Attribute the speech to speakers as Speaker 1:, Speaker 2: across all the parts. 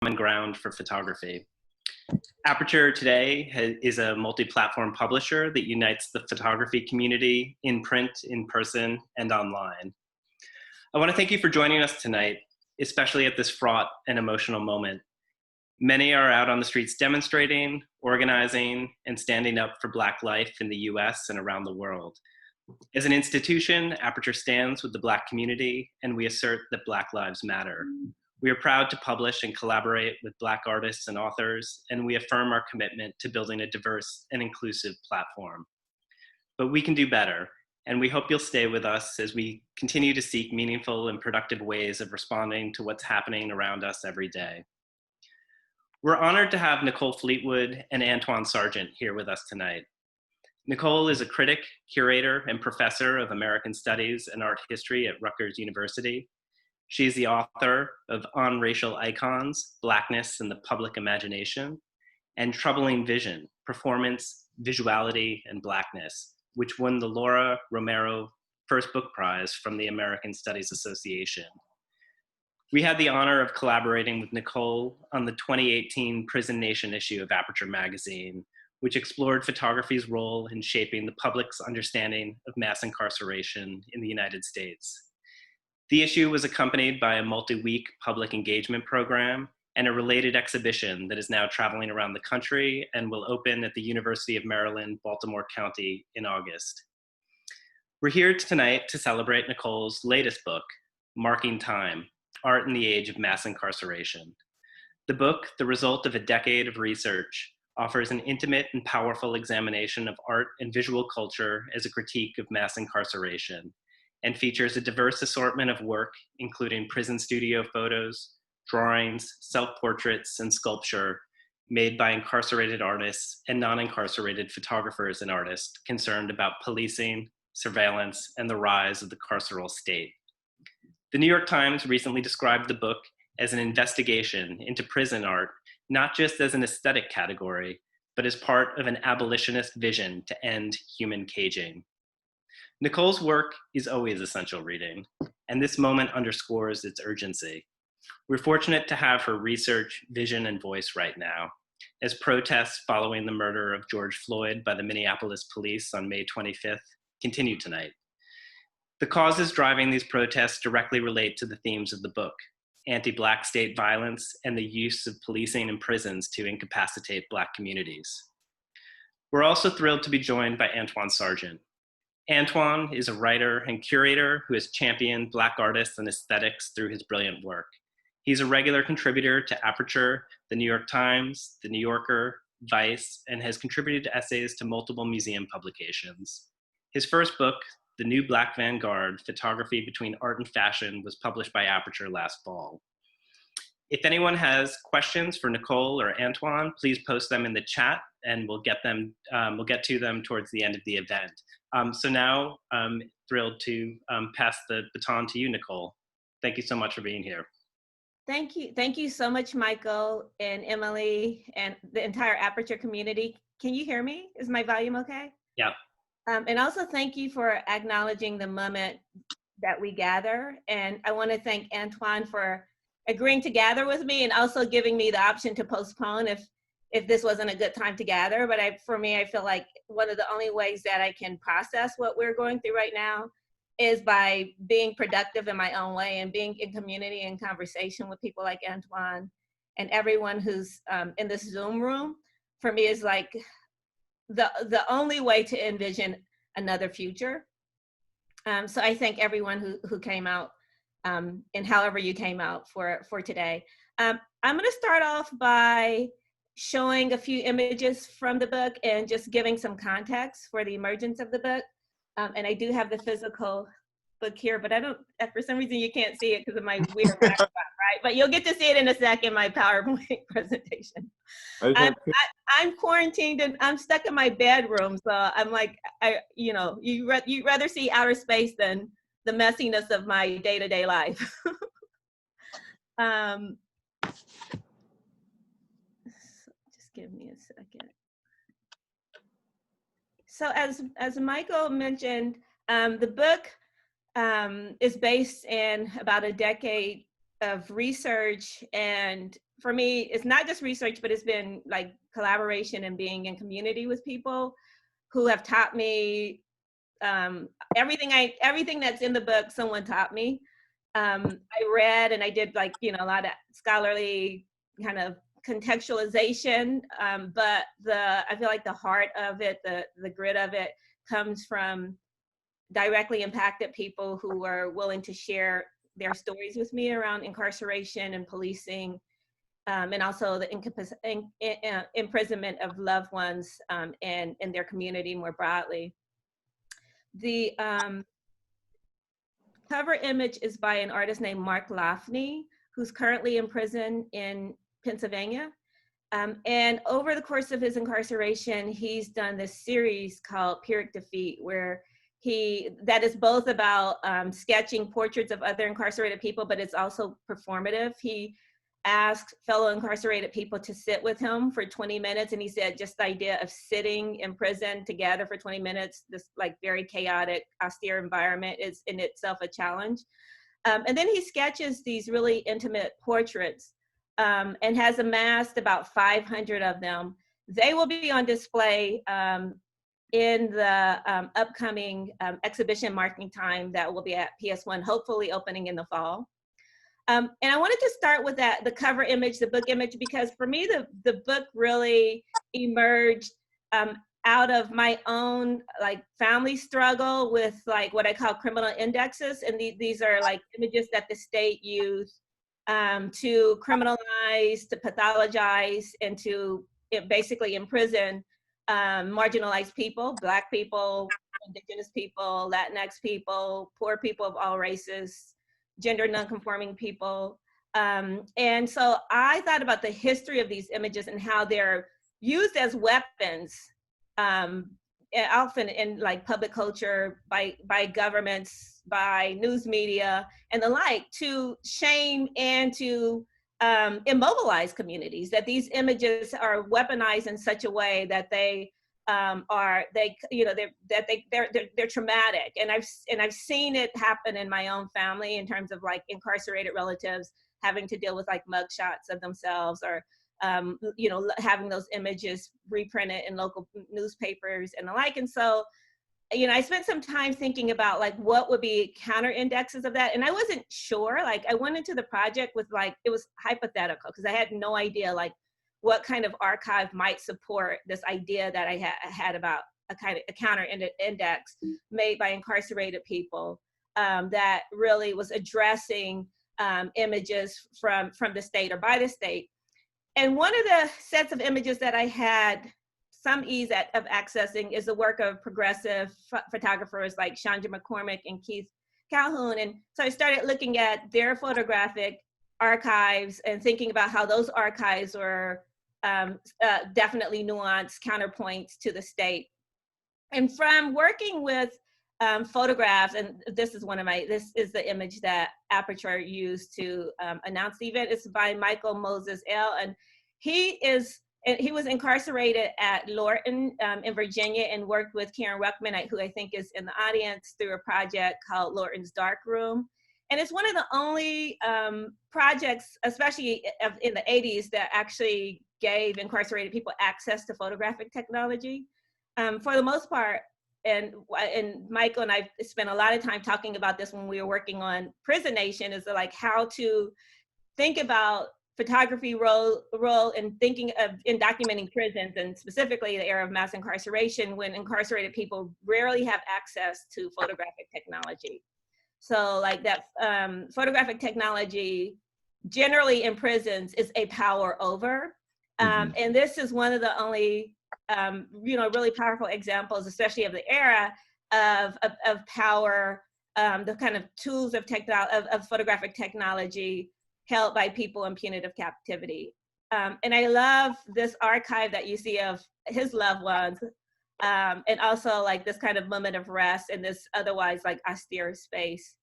Speaker 1: common ground for photography. Aperture today is a multi-platform publisher that unites the photography community in print, in person, and online. I want to thank you for joining us tonight, especially at this fraught and emotional moment. Many are out on the streets demonstrating, organizing, and standing up for Black life in the US and around the world. As an institution, Aperture stands with the Black community, and we assert that Black lives matter. We are proud to publish and collaborate with Black artists and authors, and we affirm our commitment to building a diverse and inclusive platform. But we can do better, and we hope you'll stay with us as we continue to seek meaningful and productive ways of responding to what's happening around us every day. We're honored to have Nicole Fleetwood and Antoine Sargent here with us tonight. Nicole is a critic, curator, and professor of American Studies and Art History at Rutgers University. She is the author of On Racial Icons, Blackness and the Public Imagination, and Troubling Vision, Performance, Visuality, and Blackness, which won the Laura Romero First Book Prize from the American Studies Association. We had the honor of collaborating with Nicole on the 2018 Prison Nation issue of Aperture magazine, which explored photography's role in shaping the public's understanding of mass incarceration in the United States. The issue was accompanied by a multi-week public engagement program and a related exhibition that is now traveling around the country and will open at the University of Maryland, Baltimore County in August. We're here tonight to celebrate Nicole's latest book, Marking Time: Art in the Age of Mass Incarceration. The book, the result of a decade of research, offers an intimate and powerful examination of art and visual culture as a critique of mass incarceration, and features a diverse assortment of work, including prison studio photos, drawings, self-portraits, and sculpture made by incarcerated artists and non-incarcerated photographers and artists concerned about policing, surveillance, and the rise of the carceral state. The New York Times recently described the book as an investigation into prison art, not just as an aesthetic category, but as part of an abolitionist vision to end human caging. Nicole's work is always essential reading, and this moment underscores its urgency. We're fortunate to have her research, vision, and voice right now, as protests following the murder of George Floyd by the Minneapolis police on May 25th continue tonight. The causes driving these protests directly relate to the themes of the book: anti-Black state violence and the use of policing and prisons to incapacitate Black communities. We're also thrilled to be joined by Antoine Sargent. Antoine is a writer and curator who has championed Black artists and aesthetics through his brilliant work. He's a regular contributor to Aperture, the New York Times, the New Yorker, Vice, and has contributed essays to multiple museum publications. His first book, The New Black Vanguard: Photography Between Art and Fashion, was published by Aperture last fall. If anyone has questions for Nicole or Antoine, please post them in the chat and we'll get to them towards the end of the event. So now I'm thrilled to pass the baton to you, Nicole. Thank you so much for being here.
Speaker 2: Thank you. Thank you so much, Michael and Emily and the entire Aperture community. Can you hear me? Is my volume okay?
Speaker 1: Yeah.
Speaker 2: And also thank you for acknowledging the moment that we gather. And I want to thank Antoine for agreeing to gather with me and also giving me the option to postpone if this wasn't a good time to gather. But for me, I feel like one of the only ways that I can process what we're going through right now is by being productive in my own way and being in community and conversation with people like Antoine and everyone who's in this Zoom room. For me, is like the only way to envision another future. So I thank everyone who came out and however you came out for today. I'm gonna start off by showing a few images from the book and just giving some context for the emergence of the book. And I do have the physical book here, but for some reason you can't see it because of my weird background, right? But you'll get to see it in a second, my PowerPoint presentation. I'm quarantined and I'm stuck in my bedroom, so I'm like, you'd rather see outer space than the messiness of my day-to-day life. Just give me a second. So as Michael mentioned, the book is based in about a decade of research and for me, it's not just research, but it's been like collaboration and being in community with people who have taught me everything that's in the book. Someone taught me. I read and I did like, you know, a lot of scholarly kind of contextualization, but I feel like the heart of it, the grit of it, comes from directly impacted people who were willing to share their stories with me around incarceration and policing, and also the imprisonment of loved ones, and their community more broadly. The cover image is by an artist named Mark Lafney, who's currently in prison in Pennsylvania. And over the course of his incarceration, he's done this series called Pyrrhic Defeat, where that is both about sketching portraits of other incarcerated people, but it's also performative. He asked fellow incarcerated people to sit with him for 20 minutes. And he said just the idea of sitting in prison together for 20 minutes, this like very chaotic, austere environment, is in itself a challenge. And then he sketches these really intimate portraits, and has amassed about 500 of them. They will be on display in the upcoming exhibition Marking Time that will be at PS1, hopefully opening in the fall. And I wanted to start with the cover image, the book image, because for me, the book really emerged out of my own like family struggle with like what I call criminal indexes. And these are like images that the state used to criminalize, to pathologize, and to basically imprison marginalized people, Black people, Indigenous people, Latinx people, poor people of all races, gender nonconforming people. And so I thought about the history of these images and how they're used as weapons, often in like public culture, by governments, by news media and the like, to shame and to immobilize communities. That these images are weaponized in such a way that they're traumatic. And I've seen it happen in my own family in terms of like incarcerated relatives having to deal with like mugshots of themselves, or having those images reprinted in local newspapers and the like. And so, I spent some time thinking about like what would be counter indexes of that. And I wasn't sure. Like I went into the project with like, it was hypothetical because I had no idea like what kind of archive might support this idea that I had about a kind of a counter index made by incarcerated people, that really was addressing images from the state or by the state. And one of the sets of images that I had some ease of accessing is the work of progressive photographers like Chandra McCormick and Keith Calhoun. And so I started looking at their photographic archives and thinking about how those archives were definitely nuanced counterpoints to the state. And from working with photographs, and this is the image that Aperture used to announce the event. It's by Michael Moses L. And he was incarcerated at Lorton in Virginia and worked with Karen Ruckman, who I think is in the audience, through a project called Lorton's Dark Room. And it's one of the only projects, especially in the 80s, that actually gave incarcerated people access to photographic technology. For the most part, and Michael and I spent a lot of time talking about this when we were working on Prison Nation, is like how to think about photography role in documenting prisons, and specifically the era of mass incarceration, when incarcerated people rarely have access to photographic technology. So like that photographic technology generally in prisons is a power over. And this is one of the only really powerful examples, especially of the era of power, the kind of tools of photographic technology held by people in punitive captivity. And I love this archive that you see of his loved ones, and also like this kind of moment of rest in this otherwise like austere space.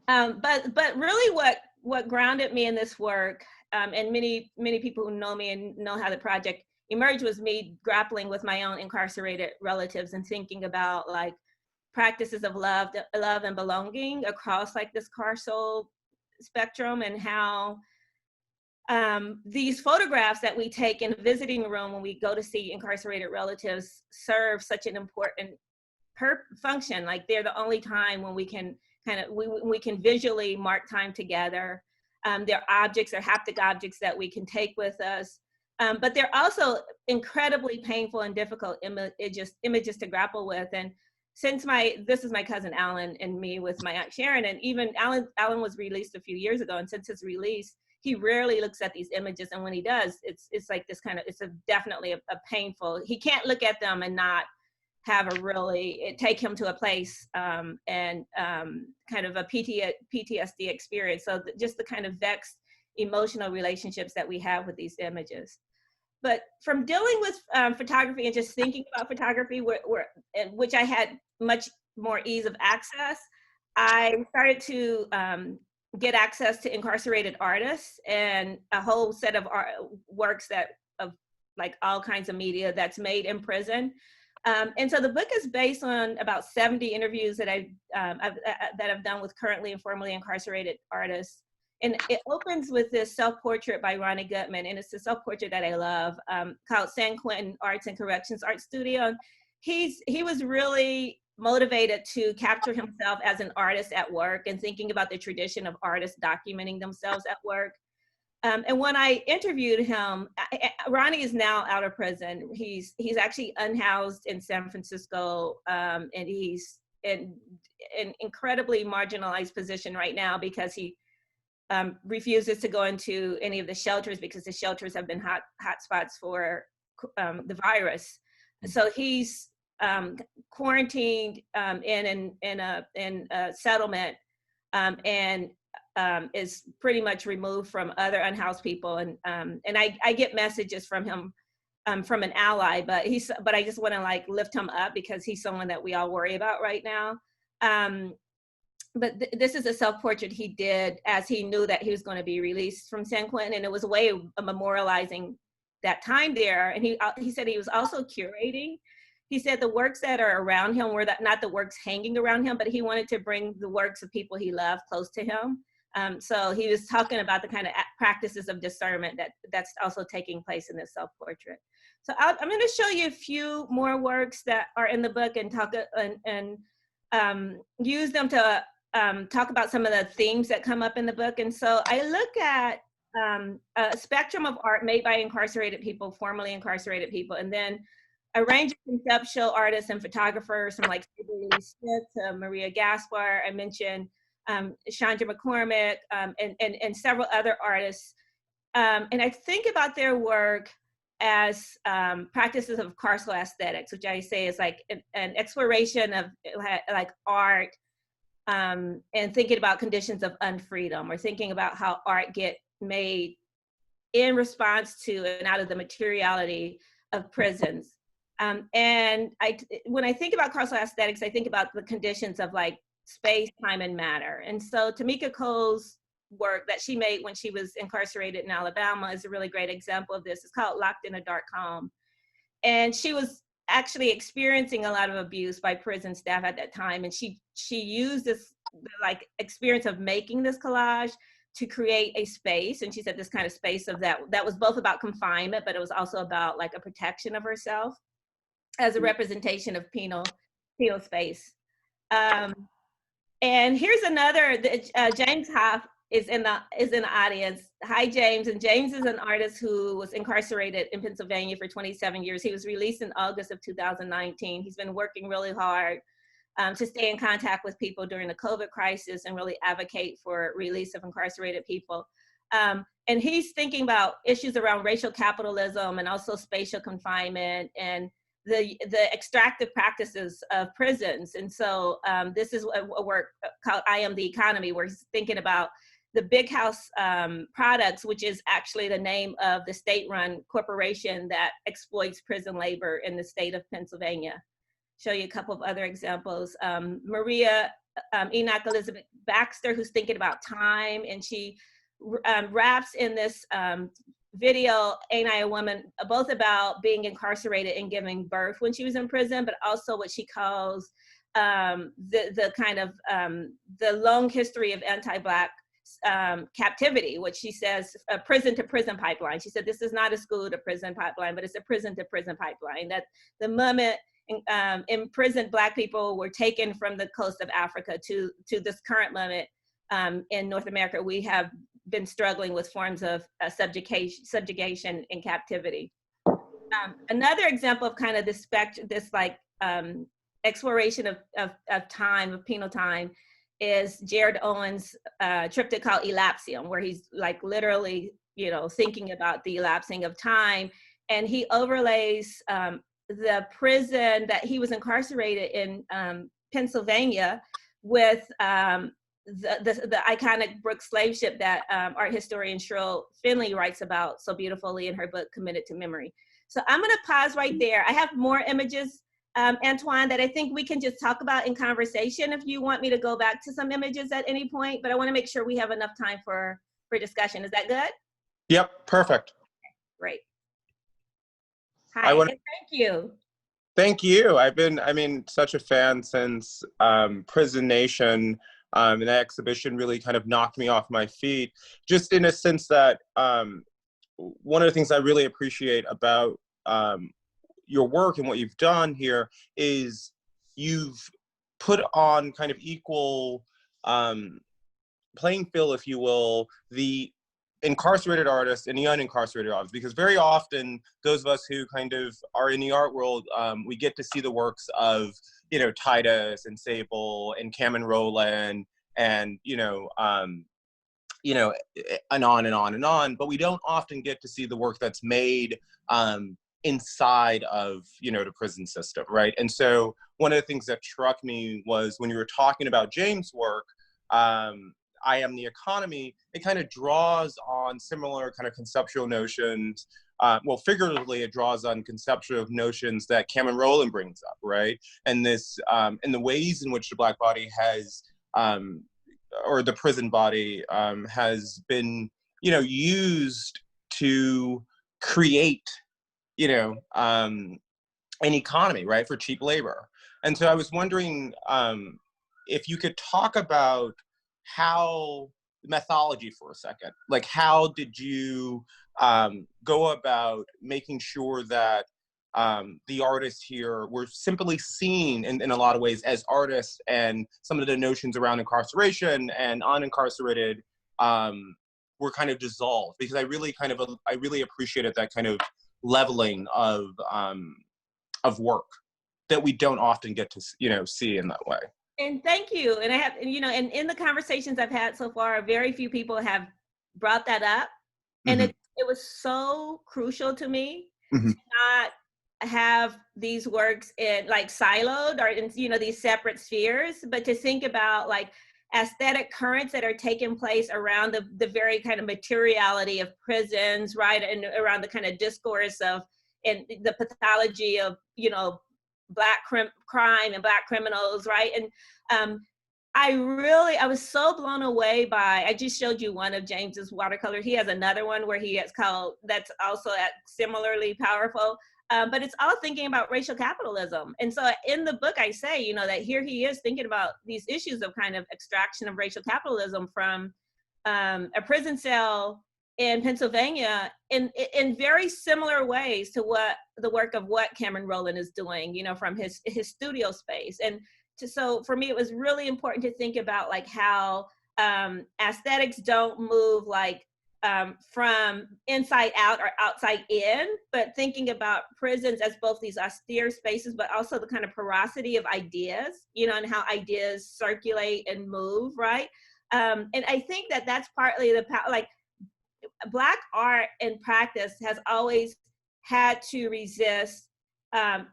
Speaker 2: But really what grounded me in this work, and many people who know me and know how the project emerged, was me grappling with my own incarcerated relatives and thinking about like practices of love and belonging across like this carceral spectrum, and how these photographs that we take in a visiting room when we go to see incarcerated relatives serve such an important function. Like they're the only time when we can we can visually mark time together. They're objects, they're haptic objects that we can take with us. But they're also incredibly painful and difficult images to grapple with. And since this is my cousin Alan and me with my Aunt Sharon, and even Alan was released a few years ago, and since his release, he rarely looks at these images. And when he does, it's like this kind of, definitely a painful, he can't look at them and not have take him to a place and kind of a PTSD experience. So just the kind of vexed emotional relationships that we have with these images. But from dealing with photography and just thinking about photography, which I had much more ease of access, I started to get access to incarcerated artists and a whole set of works of like all kinds of media that's made in prison. And so the book is based on about 70 interviews that I've done with currently and formerly incarcerated artists. And it opens with this self-portrait by Ronnie Goodman, and it's a self-portrait that I love, called San Quentin Arts and Corrections Art Studio. He was really motivated to capture himself as an artist at work and thinking about the tradition of artists documenting themselves at work. And when I interviewed him, Ronnie is now out of prison. He's actually unhoused in San Francisco, and he's in an incredibly marginalized position right now because he refuses to go into any of the shelters because the shelters have been hot spots for the virus. So he's quarantined in a settlement and is pretty much removed from other unhoused people. And I get messages from him from an ally, but I just want to like lift him up because he's someone that we all worry about right now. But this is a self-portrait he did as he knew that he was going to be released from San Quentin, and it was a way of memorializing that time there. And he said he was also curating. He said the works that are around him were not the works hanging around him, but he wanted to bring the works of people he loved close to him. So he was talking about the kind of practices of discernment that's also taking place in this self-portrait. So I'm going to show you a few more works that are in the book and talk and use them to talk about some of the themes that come up in the book. And so I look at a spectrum of art made by incarcerated people, formerly incarcerated people, and then a range of conceptual artists and photographers from like Lee Smith to Maria Gaspar. I mentioned Chandra McCormick and several other artists. And I think about their work as practices of carceral aesthetics, which I say is like an exploration of like art and thinking about conditions of unfreedom, or thinking about how art get made in response to and out of the materiality of prisons. And when I think about carceral aesthetics, I think about the conditions of like space, time, and matter. And so Tamika Cole's work that she made when she was incarcerated in Alabama is a really great example of this. It's called Locked in a Dark Home. And she was actually experiencing a lot of abuse by prison staff at that time. And she used this like experience of making this collage to create a space. And she said this kind of space of that was both about confinement, but it was also about like a protection of herself as a representation of penal space. And here's another, James Hoff is in the audience. Hi, James. And James is an artist who was incarcerated in Pennsylvania for 27 years. He was released in August of 2019. He's been working really hard to stay in contact with people during the COVID crisis and really advocate for release of incarcerated people. And he's thinking about issues around racial capitalism and also spatial confinement and the extractive practices of prisons. And so this is a work called I Am the Economy, where he's thinking about the Big House Products, which is actually the name of the state-run corporation that exploits prison labor in the state of Pennsylvania. Show you a couple of other examples. Maria Enoch Elizabeth Baxter, who's thinking about time, and she raps in this video, Ain't I a Woman, both about being incarcerated and giving birth when she was in prison, but also what she calls the kind of the long history of anti-Black captivity, which she says a prison to prison pipeline. She said this is not a school to prison pipeline, but it's a prison to prison pipeline. That the moment imprisoned Black people were taken from the coast of Africa to this current moment in North America, we have been struggling with forms of subjugation and captivity. Another example of kind of this exploration of time, of penal time, is Jared Owen's triptych called Elapsium, where he's like literally, thinking about the elapsing of time. And he overlays the prison that he was incarcerated in Pennsylvania with the iconic Brooks slave ship that art historian Cheryl Finley writes about so beautifully in her book, Committed to Memory. So I'm gonna pause right there. I have more images, Antoine, that I think we can just talk about in conversation if you want me to go back to some images at any point, but I wanna make sure we have enough time for discussion. Is that good?
Speaker 3: Yep, perfect.
Speaker 2: Okay, great. Hi, and thank you.
Speaker 3: Thank you. I've been such a fan since Prison Nation, and that exhibition really kind of knocked me off my feet, just in a sense that one of the things I really appreciate about your work and what you've done here is you've put on kind of equal playing field, if you will, the incarcerated artists and the unincarcerated artists, because very often those of us who kind of are in the art world, we get to see the works of, Titus and Sable and Cameron Rowland and, and on and on and on, but we don't often get to see the work that's made inside of, the prison system, right? And so one of the things that struck me was when you were talking about James' work, I Am the Economy, it kind of draws on similar kind of conceptual notions. Figuratively, it draws on conceptual notions that Cameron Rowland brings up, right? And this, and the ways in which the Black body has, or the prison body has been, used to create, an economy, right, for cheap labor. And so I was wondering if you could talk about how methodology for a second, like how did you go about making sure that the artists here were simply seen in a lot of ways as artists, and some of the notions around incarceration and unincarcerated were kind of dissolved, because I really appreciated that kind of leveling of work that we don't often get to, see in that way.
Speaker 2: And thank you. And I have, and in the conversations I've had so far, very few people have brought that up. And it was so crucial to me to not have these works in like siloed or in, these separate spheres, but to think about like aesthetic currents that are taking place around the very kind of materiality of prisons, right? And around the kind of discourse of, and the pathology of, Black crime and Black criminals, right? And I was so blown away by, I just showed you one of James's watercolors. He has another one where he has called, that's also similarly powerful, but it's all thinking about racial capitalism. And so in the book, I say, that here he is thinking about these issues of kind of extraction of racial capitalism from a prison cell in Pennsylvania in very similar ways to the work of what Cameron Rowland is doing, from his studio space. And so for me, it was really important to think about like how aesthetics don't move like from inside out or outside in, but thinking about prisons as both these austere spaces, but also the kind of porosity of ideas, and how ideas circulate and move, right? And I think that's partly like Black art and practice has always had to resist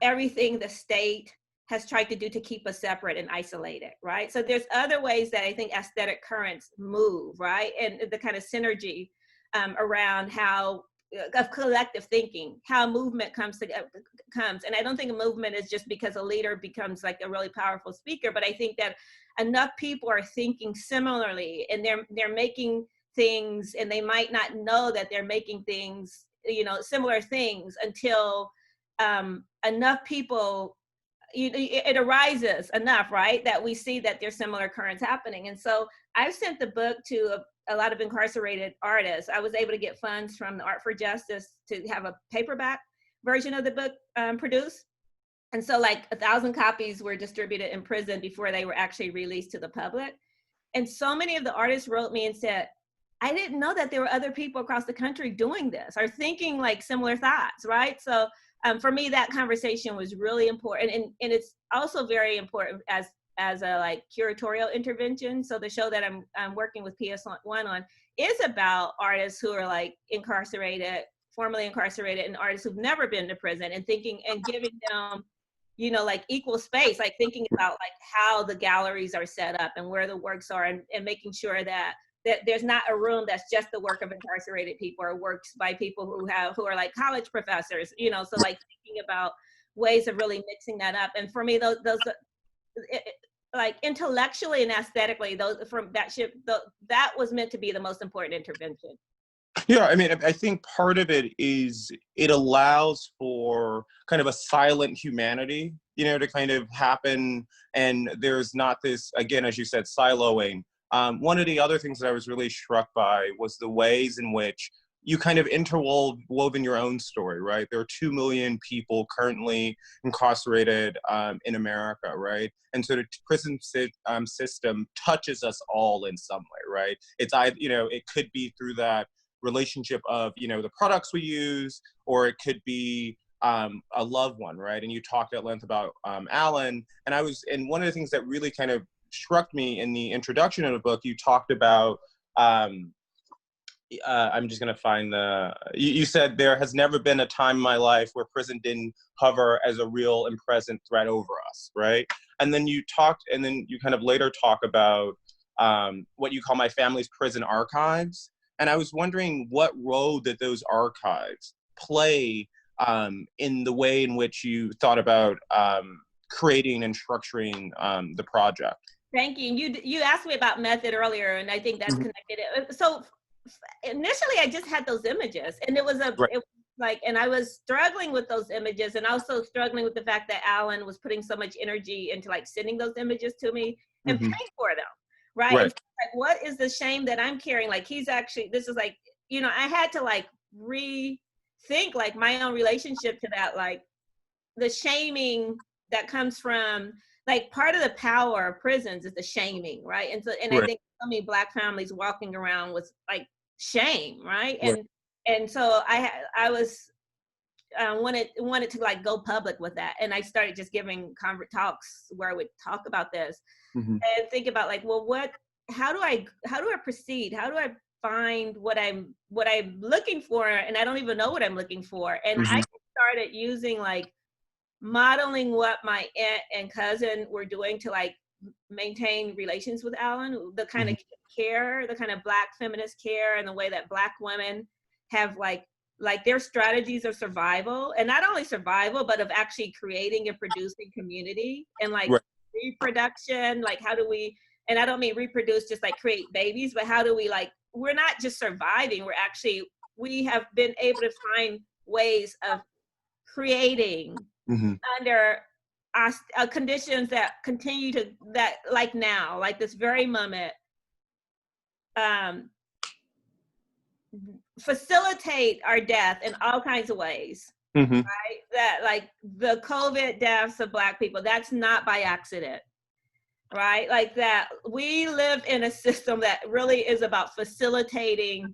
Speaker 2: everything the state has tried to do to keep us separate and isolated, right? So there's other ways that I think aesthetic currents move, right? And the kind of synergy around how, of collective thinking, how movement comes. And I don't think a movement is just because a leader becomes like a really powerful speaker, but I think that enough people are thinking similarly, and they're making things, and they might not know that they're making things, similar things, until enough people, it arises enough, right, that we see that there's similar currents happening. And so I've sent the book to a lot of incarcerated artists. I was able to get funds from the Art for Justice to have a paperback version of the book produced. And so like 1,000 copies were distributed in prison before they were actually released to the public. And so many of the artists wrote me and said, I didn't know that there were other people across the country doing this or thinking like similar thoughts, right? So for me, that conversation was really important. And it's also very important as a like curatorial intervention. So the show that I'm working with PS1 on is about artists who are like incarcerated, formerly incarcerated, and artists who've never been to prison, and thinking and giving them, you know, like equal space, like thinking about like how the galleries are set up and where the works are, and making sure that there's not a room that's just the work of incarcerated people or works by people who are like college professors, you know. So like thinking about ways of really mixing that up. And for me, those like intellectually and aesthetically, that was meant to be the most important intervention.
Speaker 3: Yeah, I mean, I think part of it is it allows for kind of a silent humanity, you know, to kind of happen. And there's not this, again, as you said, siloing. One of the other things that I was really struck by was the ways in which you kind of interwoven your own story, right? There are 2 million people currently incarcerated in America, right? And so the prison system touches us all in some way, right? It's, you know, it could be through that relationship of, you know, the products we use, or it could be a loved one, right? And you talked at length about Alan, and one of the things that really kind of struck me in the introduction of the book, you talked about, I'm just going to find you said there has never been a time in my life where prison didn't hover as a real and present threat over us, right? And then you kind of later talk about what you call my family's prison archives. And I was wondering what role did those archives play in the way in which you thought about creating and structuring the project?
Speaker 2: Thank you. You asked me about method earlier, and I think that's connected. So initially, I just had those images, and it was like, and I was struggling with those images, and also struggling with the fact that Alan was putting so much energy into like sending those images to me and paying for them, right? And so, like, what is the shame that I'm carrying? Like, he's actually, this is like, you know, I had to like rethink like my own relationship to that, like the shaming that comes from, like, part of the power of prisons is the shaming, right? And so, and I think so many Black families walking around with like shame, right? And so I was wanted to like go public with that, and I started just giving talks where I would talk about this and think about like, well, how do I proceed? How do I find what I'm looking for, and I don't even know what I'm looking for, and I started using like modeling what my aunt and cousin were doing to like maintain relations with Alan, the kind of care, the kind of Black feminist care, and the way that Black women have like their strategies of survival, and not only survival, but of actually creating and producing community and like reproduction. Like, how do we, and I don't mean reproduce just like create babies, but how do we, like, we're not just surviving, we have been able to find ways of creating under conditions that continue to, that like now, like this very moment, facilitate our death in all kinds of ways, right? That like the COVID deaths of Black people, that's not by accident, right? Like that we live in a system that really is about facilitating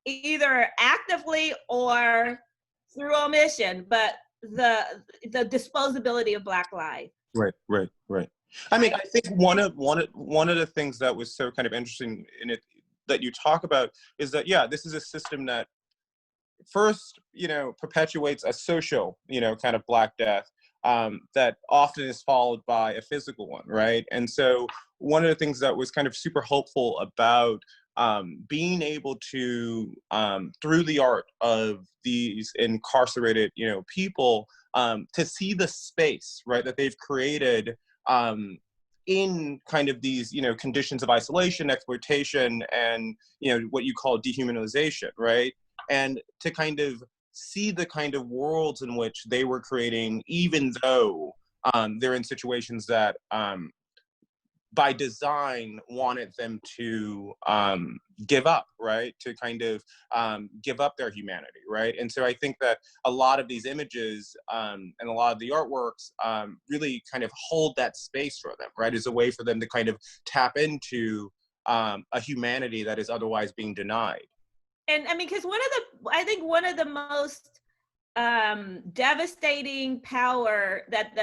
Speaker 2: either actively or through omission, but the disposability of Black life. Right.
Speaker 3: I mean, I think one of the things that was so kind of interesting in it that you talk about is that, yeah, this is a system that first, you know, perpetuates a social, you know, kind of Black death that often is followed by a physical one, right? And so one of the things that was kind of super hopeful about being able to, through the art of these incarcerated, you know, people, to see the space, right, that they've created in kind of these, you know, conditions of isolation, exploitation, and, you know, what you call dehumanization, right? And to kind of see the kind of worlds in which they were creating, even though they're in situations that by design, wanted them to give up, right? To kind of give up their humanity, right? And so I think that a lot of these images and a lot of the artworks really kind of hold that space for them, right? As a way for them to kind of tap into a humanity that is otherwise being denied.
Speaker 2: And I mean, because I think one of the most devastating power that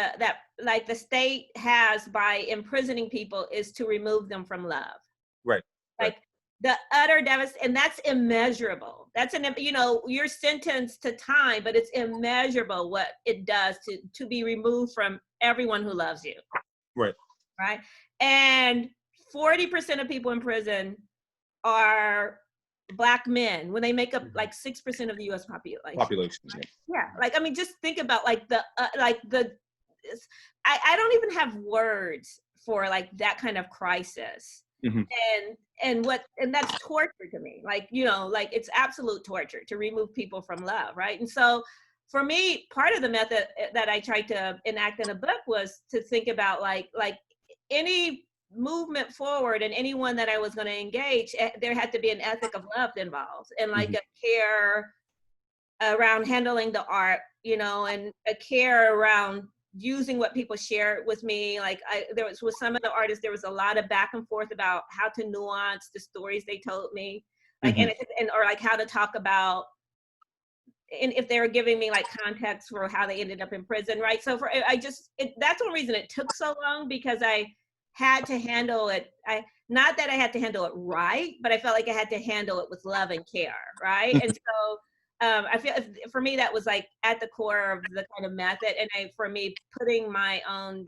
Speaker 2: the state has by imprisoning people is to remove them from love.
Speaker 3: Right.
Speaker 2: Like the utter devastation, and that's immeasurable. That's you're sentenced to time, but it's immeasurable what it does to be removed from everyone who loves you.
Speaker 3: Right.
Speaker 2: Right. And 40% of people in prison are Black men, when they make up like 6% of the U.S. population. Yeah, like I mean, just think about like I don't even have words for like that kind of crisis, and that's torture to me. Like like it's absolute torture to remove people from love, right? And so, for me, part of the method that I tried to enact in the book was to think about like any movement forward and anyone that I was going to engage, there had to be an ethic of love involved, and like a care around handling the art, and a care around using what people shared with me. Like there was with some of the artists, there was a lot of back and forth about how to nuance the stories they told me, like or like how to talk about, and if they were giving me like context for how they ended up in prison, right? So that's one reason it took so long, because I had to handle it. Not that I had to handle it right, but I felt like I had to handle it with love and care, right? And so I feel for me that was like at the core of the kind of method, and for me putting my own,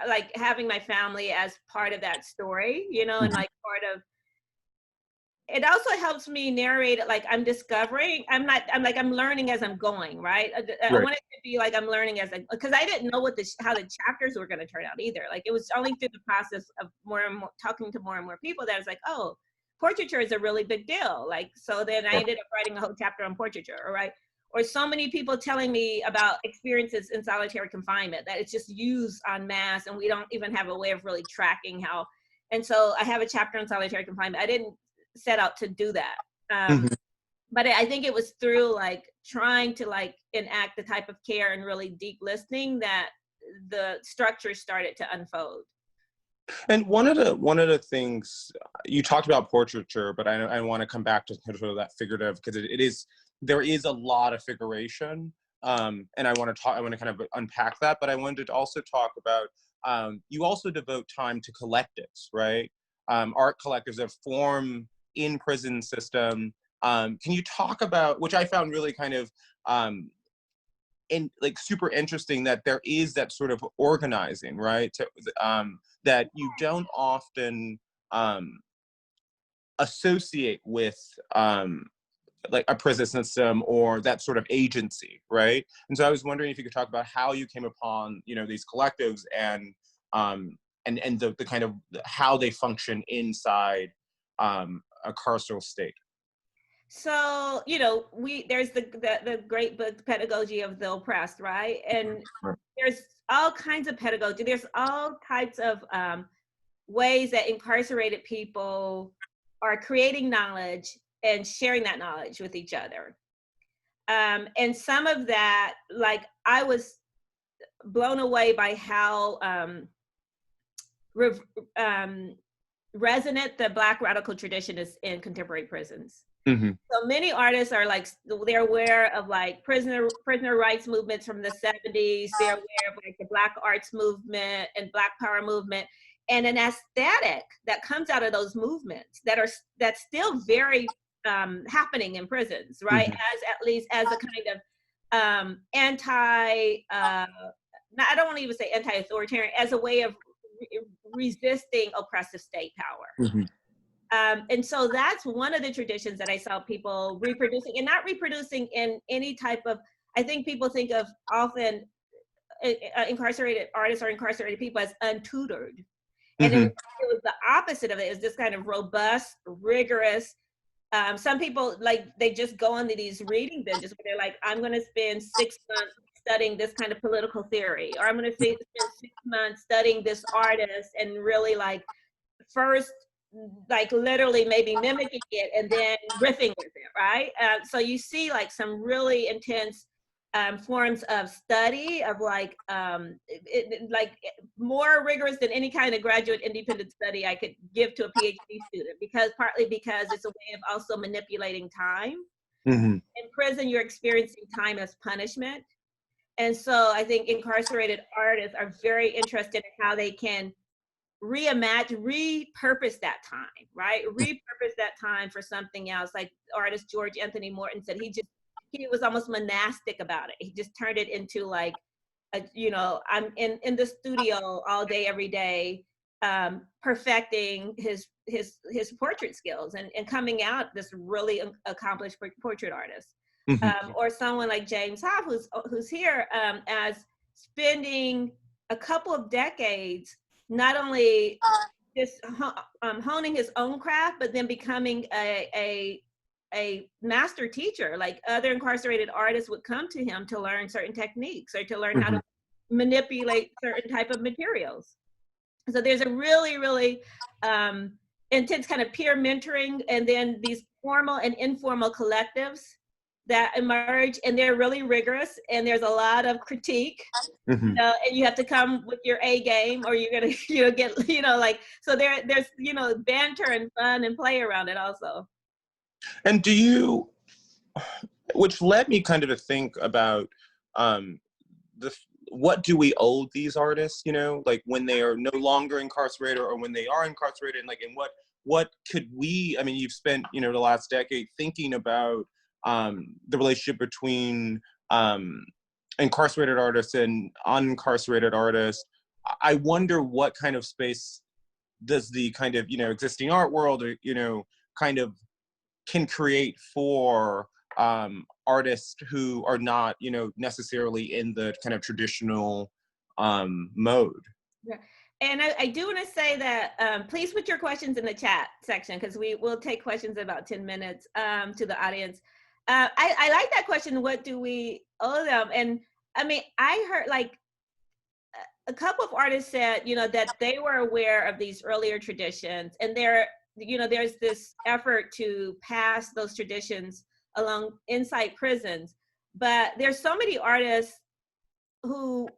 Speaker 2: like having my family as part of that story, and like part of. It also helps me narrate it like I'm discovering. I'm learning as I'm going, right? I want it to be like I'm learning because I didn't know how the chapters were going to turn out either. Like it was only through the process of more and more talking to more and more people that I was like, oh, portraiture is a really big deal. Like, so then I ended up writing a whole chapter on portraiture, right? Or so many people telling me about experiences in solitary confinement that it's just used en masse, and we don't even have a way of really tracking how. And so I have a chapter on solitary confinement. I didn't set out to do that, but I think it was through like trying to like enact the type of care and really deep listening that the structure started to unfold.
Speaker 3: And one of the things you talked about portraiture, but I want to come back to sort of that figurative, because there is a lot of figuration, and I want to kind of unpack that, but I wanted to also talk about you also devote time to collectives, right? Art collectives that form in prison system. Can you talk about, which I found really kind of super interesting, that there is that sort of organizing, right? That you don't often associate with like a prison system or that sort of agency, right? And so I was wondering if you could talk about how you came upon these collectives and the kind of how they function inside a carceral state.
Speaker 2: So there's the great book Pedagogy of the Oppressed, right? And there's all kinds of pedagogy. There's all types of ways that incarcerated people are creating knowledge and sharing that knowledge with each other. And some of that, like I was blown away by how resonant the Black radical tradition is in contemporary prisons. So many artists are like, they're aware of like prisoner rights movements from the 70s. They're aware of like the Black arts movement and Black power movement, and an aesthetic that comes out of those movements that's still very happening in prisons, right? At least as a kind of I don't want to even say anti-authoritarian, as a way of resisting oppressive state power. And so that's one of the traditions that I saw people reproducing, and not reproducing in any type of, I think people think of often incarcerated artists or incarcerated people as untutored. And it was the opposite of it. It was this kind of robust, rigorous. Some people, like, they just go onto these reading benches where they're like, I'm going to spend 6 months studying this kind of political theory, or I'm going to spend 6 months studying this artist and really like first like literally maybe mimicking it and then riffing with it, right? So you see like some really intense forms of study of like more rigorous than any kind of graduate independent study I could give to a PhD student, partly because it's a way of also manipulating time. In prison, you're experiencing time as punishment. And so I think incarcerated artists are very interested in how they can repurpose that time, right? Repurpose that time for something else. Like artist George Anthony Morton said, he was almost monastic about it. He just turned it into like, I'm in the studio all day, every day, perfecting his portrait skills and coming out this really accomplished portrait artist. Or someone like James Hoff, who's here, as spending a couple of decades not only just honing his own craft, but then becoming a master teacher. Like other incarcerated artists would come to him to learn certain techniques or to learn how to manipulate certain type of materials. So there's a really, really intense kind of peer mentoring, and then these formal and informal collectives that emerge, and they're really rigorous, and there's a lot of critique, and you have to come with your A game, or you're gonna get so there's banter and fun and play around it also.
Speaker 3: And which led me kind of to think about what do we owe these artists, like when they are no longer incarcerated or when they are incarcerated, and what could we, you've spent, the last decade thinking about the relationship between incarcerated artists and unincarcerated artists. I wonder what kind of space does the kind of, existing art world, or, kind of can create for artists who are not, necessarily in the kind of traditional mode.
Speaker 2: Yeah. And I do want to say that please put your questions in the chat section, because we will take questions in about 10 minutes to the audience. I like that question, what do we owe them? And I heard like a couple of artists said, that they were aware of these earlier traditions, and there's this effort to pass those traditions along inside prisons. But there's so many artists who,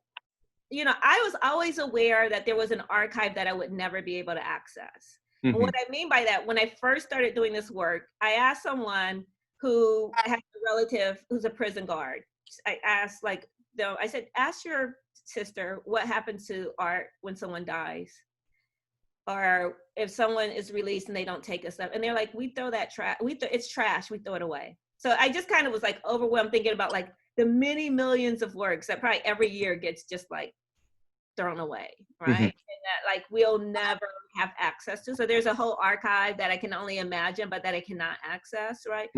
Speaker 2: I was always aware that there was an archive that I would never be able to access. And what I mean by that, when I first started doing this work, I asked someone who has a relative who's a prison guard. I asked, I said, ask your sister what happens to art when someone dies, or if someone is released and they don't take us up. And they're like, we throw that trash. It's trash. We throw it away. So I just kind of was like overwhelmed thinking about like the many millions of works that probably every year gets just like thrown away, right? And that like we'll never have access to. So there's a whole archive that I can only imagine, but that I cannot access, right?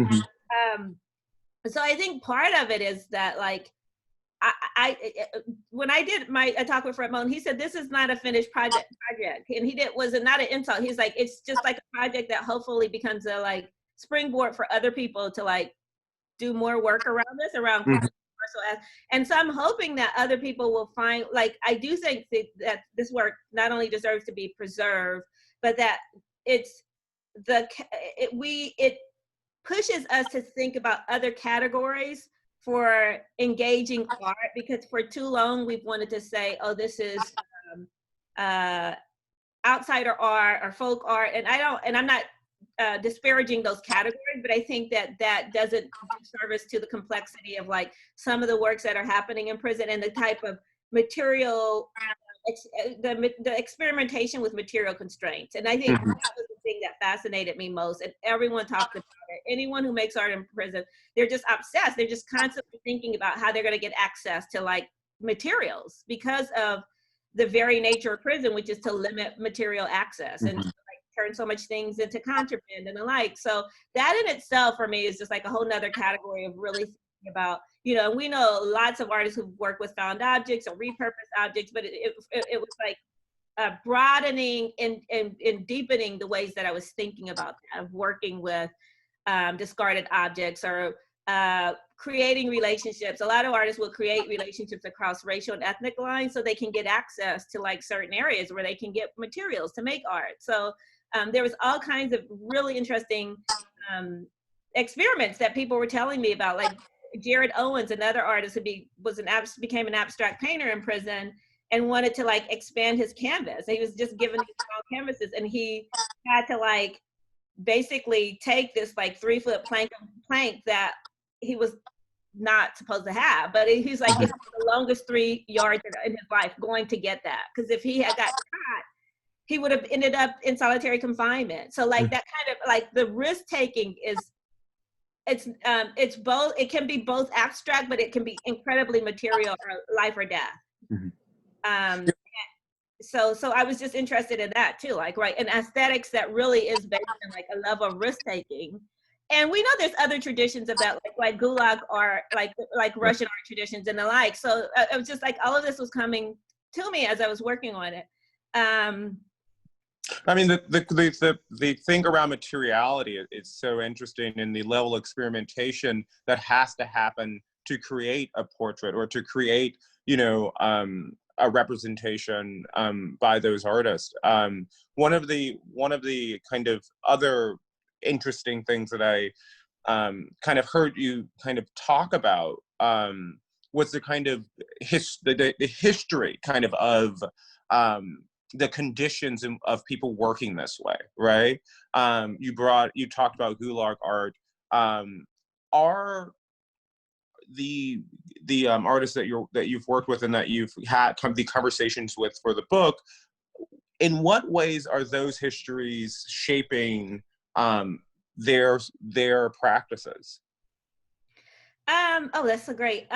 Speaker 2: So I think part of it is that like, when I did my talk with Fred Moan, he said, this is not a finished project. And was it not an insult? He's like, it's just like a project that hopefully becomes a like springboard for other people to like do more work around this, around carceral. And so I'm hoping that other people will find, like, I do think that this work not only deserves to be preserved, but that it pushes us to think about other categories for engaging art, because for too long we've wanted to say, oh, this is outsider art or folk art, and I'm not disparaging those categories, but I think that doesn't do service to the complexity of like some of the works that are happening in prison and the type of material, the experimentation with material constraints. And I think that was the thing that fascinated me most, and everyone talked about it. Anyone who makes art in prison, they're just obsessed. They're just constantly thinking about how they're going to get access to like materials because of the very nature of prison, which is to limit material access and to, like, turn so much things into contraband and the like. So that in itself for me is just like a whole nother category of really thinking about, and we know lots of artists who work with found objects or repurposed objects, but it was like broadening and deepening the ways that I was thinking about that, of working with discarded objects or creating relationships. A lot of artists will create relationships across racial and ethnic lines so they can get access to like certain areas where they can get materials to make art. So there was all kinds of really interesting experiments that people were telling me about, like Jared Owens, another artist who became an abstract painter in prison and wanted to like expand his canvas. He was just given these small canvases, and he had to like basically take this like 3-foot plank that he was not supposed to have, but he's like, it's the longest 3 yards in his life going to get that, because if he had got caught, he would have ended up in solitary confinement. So like that kind of like the risk taking is, it's both, it can be both abstract, but it can be incredibly material, or life or death. So I was just interested in that too, like, right, and aesthetics that really is based on like a level of risk taking. And we know there's other traditions of that, like Gulag art, like Russian art traditions and the like. So it was just like all of this was coming to me as I was working on it.
Speaker 3: I mean, the thing around materiality is so interesting, in the level of experimentation that has to happen to create a portrait or to create, you know, a representation by those artists. One of the kind of other interesting things that I kind of heard you kind of talk about was the kind of the history kind of the conditions of people working this way, right? You talked about Gulag art. Are the artists that you've worked with and that you've had the conversations with for the book, in what ways are those histories shaping their practices?
Speaker 2: Oh, that's so great.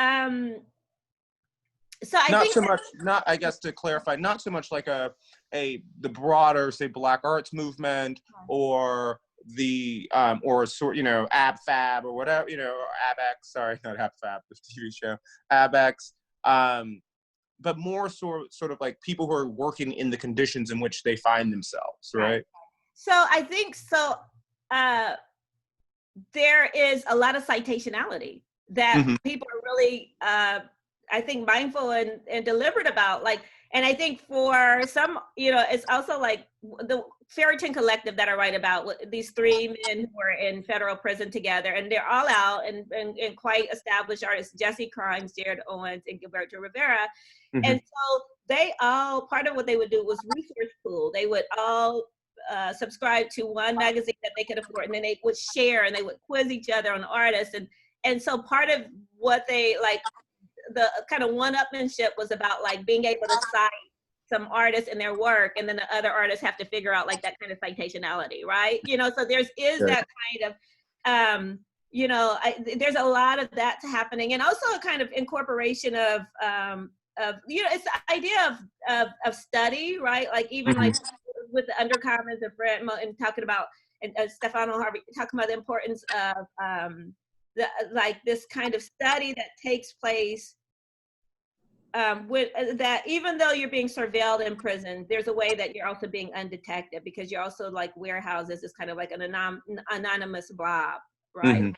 Speaker 2: So I
Speaker 3: not
Speaker 2: think
Speaker 3: so much, not, I guess, to clarify, not so much like the broader, say, Black arts movement, or the or sort, you know, Ab Fab or whatever, you know, or Abex, sorry, not Ab Fab, the TV show, Abex, but more sort of like people who are working in the conditions in which they find themselves, right?
Speaker 2: So I think so. There is a lot of citationality that people are really, I think, mindful and deliberate about. Like, and I think for some, you know, it's also like the Ferriton Collective that I write about, these 3 men who were in federal prison together, and they're all out and quite established artists, Jesse Crimes, Jared Owens, and Gilberto Rivera. And so they all, part of what they would do was research pool. They would all subscribe to one magazine that they could afford, and then they would share and they would quiz each other on artists. And so part of what they, like, the kind of one-upmanship was about like being able to cite some artists and their work, and then the other artists have to figure out like that kind of citationality, right? You know, so there's that kind of, you know, there's a lot of that happening, and also a kind of incorporation of you know, it's the idea of study, right? Like even like with the undercommons and Fred and talking about, and Stefano Harvey talking about the importance of like this kind of study that takes place with that, even though you're being surveilled in prison, there's a way that you're also being undetected, because you're also like warehouses is kind of like an anonymous blob, right?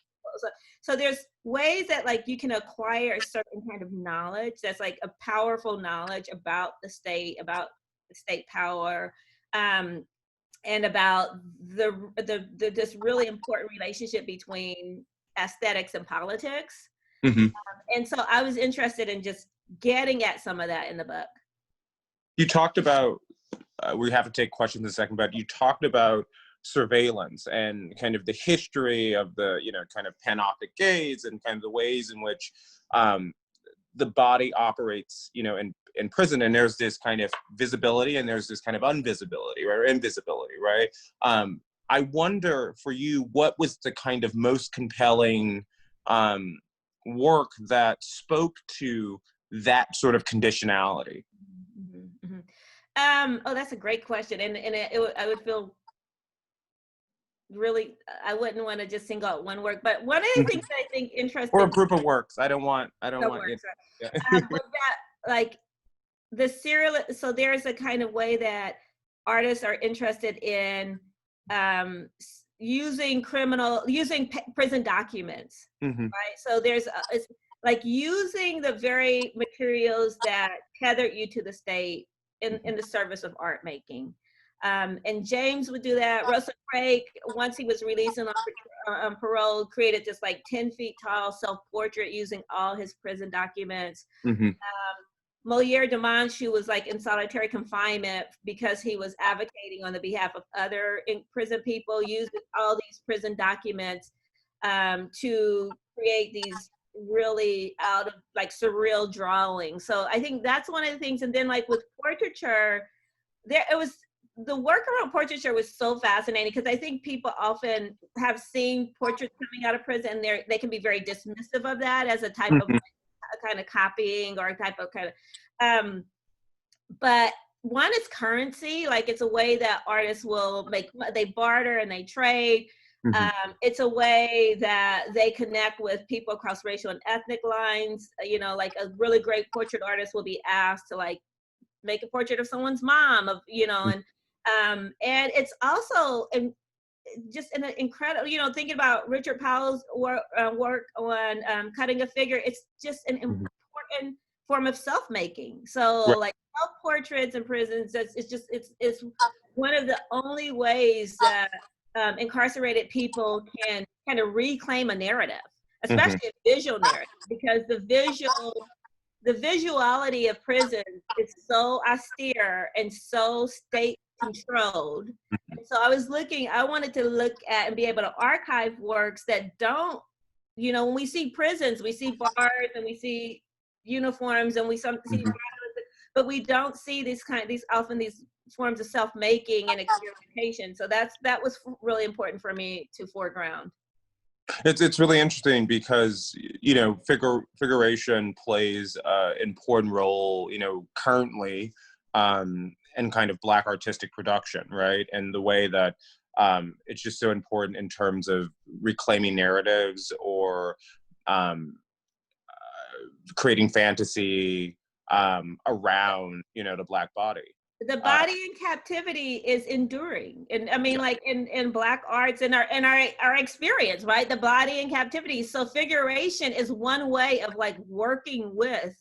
Speaker 2: So there's ways that like you can acquire a certain kind of knowledge that's like a powerful knowledge about the state power, and about this really important relationship between aesthetics and politics. And so I was interested in just getting at some of that in the book.
Speaker 3: You talked about, we have to take questions in a second, but you talked about surveillance and kind of the history of the, you know, kind of panoptic gaze and kind of the ways in which the body operates, you know, in prison. And there's this kind of visibility and there's this kind of invisibility, right? I wonder for you, what was the kind of most compelling work that spoke to that sort of conditionality?
Speaker 2: Oh, that's a great question. And I would feel really, I wouldn't want to just single out one work, but one of the things that I think interesting,
Speaker 3: or a group of works. I don't want
Speaker 2: works, yeah. But that, like, the serial, so there's a kind of way that artists are interested in using prison documents,
Speaker 3: Mm-hmm.
Speaker 2: right? So it's like using the very materials that tether you to the state in the service of art making. And James would do that. Russell Craig, once he was released on parole, created this like 10 feet tall self-portrait using all his prison documents.
Speaker 3: Mm-hmm.
Speaker 2: Molière Demanche, who was like in solitary confinement because he was advocating on the behalf of other prison people, used all these prison documents to create these really out of like surreal drawings. So I think that's one of the things. And then like with portraiture, the work around portraiture was so fascinating because I think people often have seen portraits coming out of prison and they can be very dismissive of that as a type of kind of copying or a type of but one is currency, like it's a way that artists will they barter and they trade. It's a way that they connect with people across racial and ethnic lines. You know, like a really great portrait artist will be asked to like make a portrait of someone's mom, and it's also just an incredible, thinking about Richard Powell's work on cutting a figure. It's just an important form of self-making. So like self-portraits in prisons, it's one of the only ways that incarcerated people can kind of reclaim a narrative, especially a visual narrative, because the visuality of prison is so austere and so state controlled. And so I wanted to look at and be able to archive works that don't, when we see prisons, we see bars and we see uniforms and we see violence, but we don't see these forms of self-making and experimentation. So that was really important for me to foreground.
Speaker 3: It's really interesting because, figuration plays an important role, currently in kind of Black artistic production, right? And the way that it's just so important in terms of reclaiming narratives or creating fantasy around, the Black body.
Speaker 2: The body in captivity is enduring. And I mean, like in Black arts and our experience, right? The body in captivity. So figuration is one way of like working with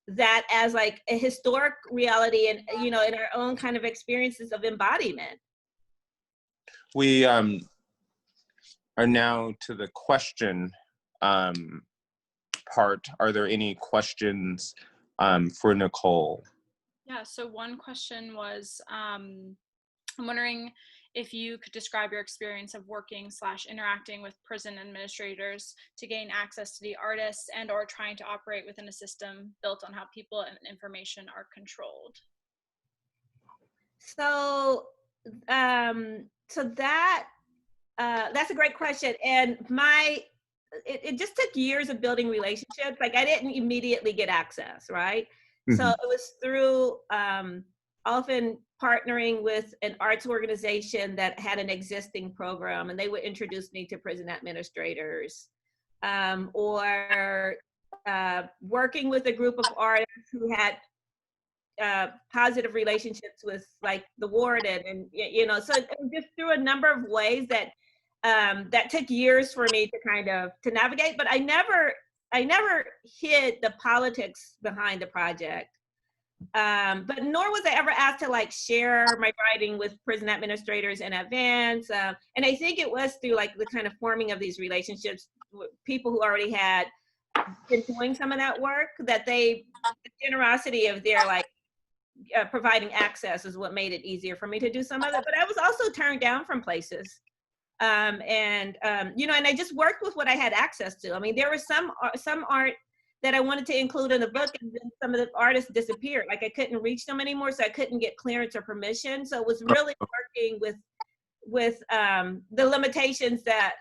Speaker 2: that as like a historic reality and, in our own kind of experiences of embodiment.
Speaker 3: We are now to the question part. Are there any questions for Nicole?
Speaker 4: Yeah, so one question was, I'm wondering if you could describe your experience of working/interacting with prison administrators to gain access to the artists and or trying to operate within a system built on how people and information are controlled.
Speaker 2: So, that's a great question. And it just took years of building relationships. Like I didn't immediately get access, right? So it was through often partnering with an arts organization that had an existing program, and they would introduce me to prison administrators, or working with a group of artists who had positive relationships with like the warden, and so just through a number of ways that that took years for me to navigate. But I never hid the politics behind the project, but nor was I ever asked to like share my writing with prison administrators in advance. And I think it was through like the kind of forming of these relationships with people who already had been doing some of that work, that the generosity of their like providing access is what made it easier for me to do some of it. But I was also turned down from places. And I just worked with what I had access to. I mean, there was some art that I wanted to include in the book, and then some of the artists disappeared. Like I couldn't reach them anymore, so I couldn't get clearance or permission. So it was really working with the limitations that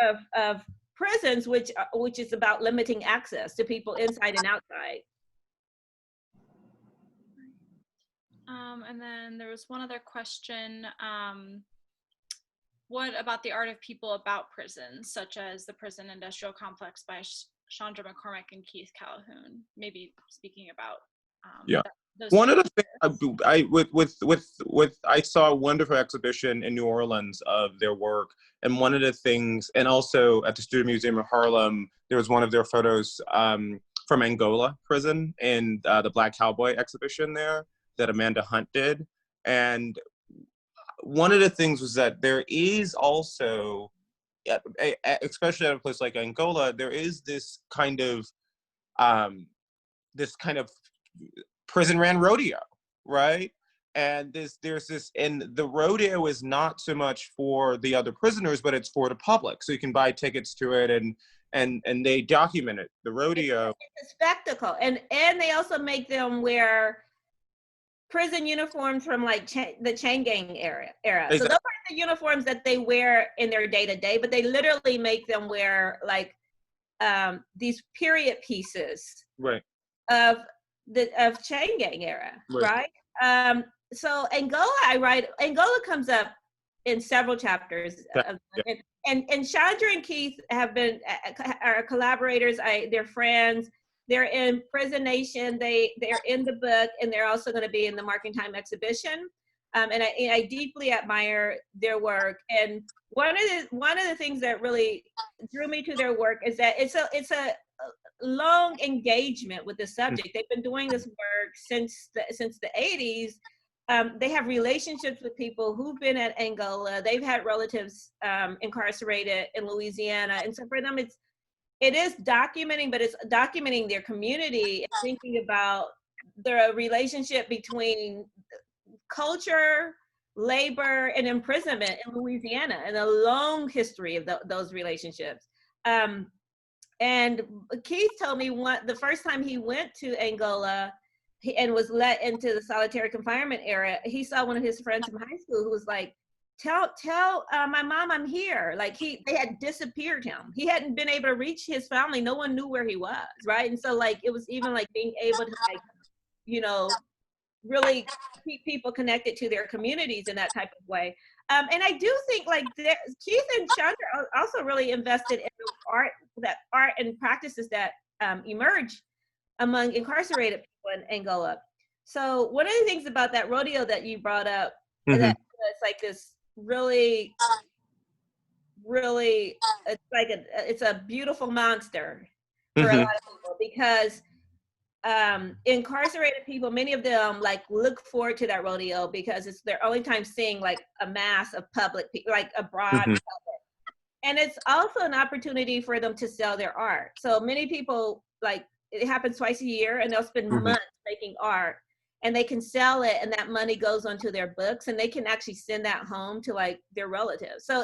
Speaker 2: of prisons, which is about limiting access to people inside and outside.
Speaker 4: And then there was one other question. What about the art of people about prisons, such as the Prison Industrial Complex by Chandra McCormick and Keith Calhoun? Maybe speaking about that those
Speaker 3: One of the things I saw a wonderful exhibition in New Orleans of their work, and one of the things, and also at the Student Museum of Harlem, there was one of their photos from Angola prison in the Black Cowboy exhibition there that Amanda Hunt did, and one of the things was that there is also, especially at a place like Angola, there is this kind of prison ran rodeo, right? And there's this, and the rodeo is not so much for the other prisoners, but it's for the public. So you can buy tickets to it, and they document it, the rodeo.
Speaker 2: It's a spectacle, and they also make them wear prison uniforms from like the chain gang era.
Speaker 3: Exactly.
Speaker 2: So those are the uniforms that they wear in their day-to-day, but they literally make them wear like these period pieces,
Speaker 3: Right,
Speaker 2: of chain gang era, right? So Angola Angola comes up in several chapters, and Chandra and Keith have been our collaborators. They're friends. They're in Prison Nation. They're in the book, and they're also going to be in the Marking Time exhibition. And I deeply admire their work. And one of the things that really drew me to their work is that it's a long engagement with the subject. They've been doing this work since the 80s. They have relationships with people who've been at Angola. They've had relatives incarcerated in Louisiana, and so for them, it is documenting, but it's documenting their community and thinking about the relationship between culture, labor, and imprisonment in Louisiana, and a long history of those relationships. And Keith told me the first time he went to Angola and was let into the solitary confinement era, he saw one of his friends from high school who was like, tell my mom I'm here. Like they had disappeared him. He hadn't been able to reach his family. No one knew where he was, right? And so like, it was even like being able to like, really keep people connected to their communities in that type of way. And I do think like Keith and Chandra also really invested in the art and practices that emerge among incarcerated people in Angola. So one of the things about that rodeo that you brought up, that it's like this really, really, it's a beautiful monster for a lot of people, because incarcerated people, many of them like look forward to that rodeo because it's their only time seeing like a mass of public, like a broad public. And it's also an opportunity for them to sell their art. So many people, like, it happens twice a year, and they'll spend months making art, and they can sell it, and that money goes onto their books, and they can actually send that home to like their relatives. So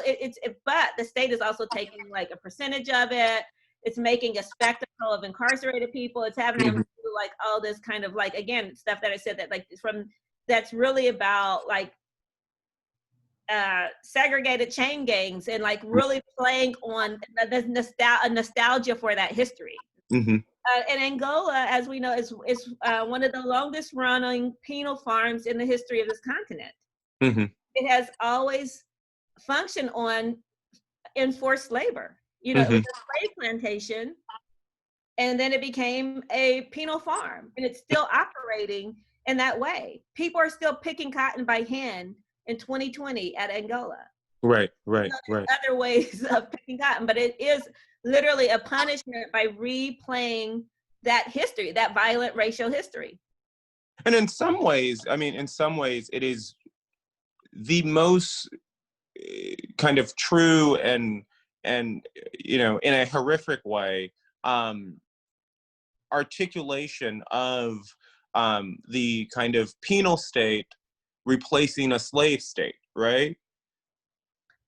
Speaker 2: but the state is also taking like a percentage of it. It's making a spectacle of incarcerated people. It's having them do like all this kind of like, again, stuff that I said that like that's really about like segregated chain gangs, and like really playing on the nostalgia for that history. And Angola, as we know, is one of the longest running penal farms in the history of this continent. It has always functioned on enforced labor. It was a slave plantation, and then it became a penal farm, and it's still operating in that way. People are still picking cotton by hand in 2020 at Angola. Right. Other ways of picking cotton, but it is literally a punishment by replaying that history, that violent racial history.
Speaker 3: And in some ways, it is the most kind of true and in a horrific way, articulation of the kind of penal state replacing a slave state, right?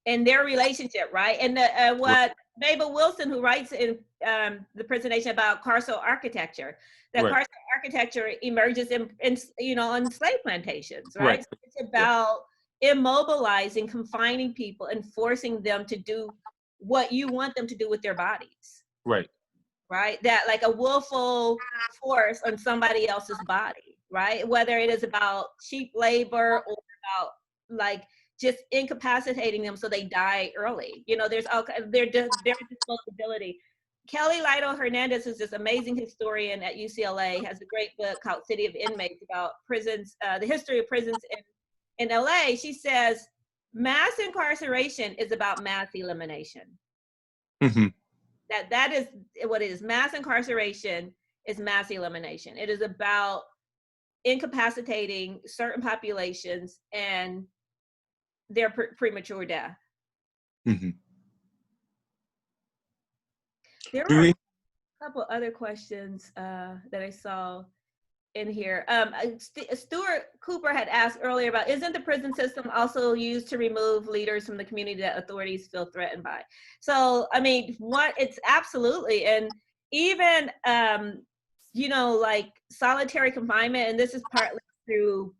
Speaker 2: And their relationship, right? And what Mabel Wilson, who writes in the presentation about carceral architecture, that carceral architecture emerges on slave plantations, right? So it's about immobilizing, confining people, and forcing them to do what you want them to do with their bodies. Right? That like a willful force on somebody else's body, right? Whether it is about cheap labor or about like just incapacitating them so they die early. There's disposability. Kelly Lido Hernandez, who's this amazing historian at UCLA, has a great book called City of Inmates about prisons, the history of prisons in LA. She says, mass incarceration is about mass elimination.
Speaker 3: Mm-hmm.
Speaker 2: That is what it is. Mass incarceration is mass elimination. It is about incapacitating certain populations and their premature death.
Speaker 3: Mm-hmm.
Speaker 2: There were a couple other questions that I saw in here. Stuart Cooper had asked earlier about, isn't the prison system also used to remove leaders from the community that authorities feel threatened by? So, I mean, it's absolutely, and even, you know, like solitary confinement, and this is partly through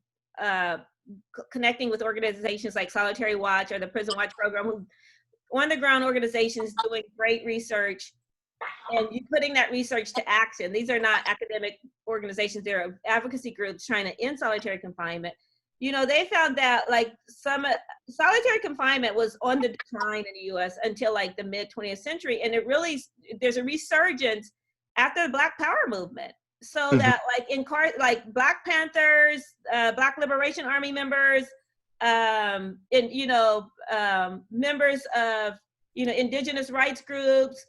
Speaker 2: connecting with organizations like Solitary Watch or the Prison Watch program, who on-the-ground organizations doing great research, and you putting that research to action. These are not academic organizations, they're advocacy groups trying to end solitary confinement. You know, they found that like solitary confinement was on the decline in the US until like the mid 20th century. And it really, there's a resurgence after the Black Power movement. So that like Black Panthers, Black Liberation Army members, and, you know, members of, you know, indigenous rights groups,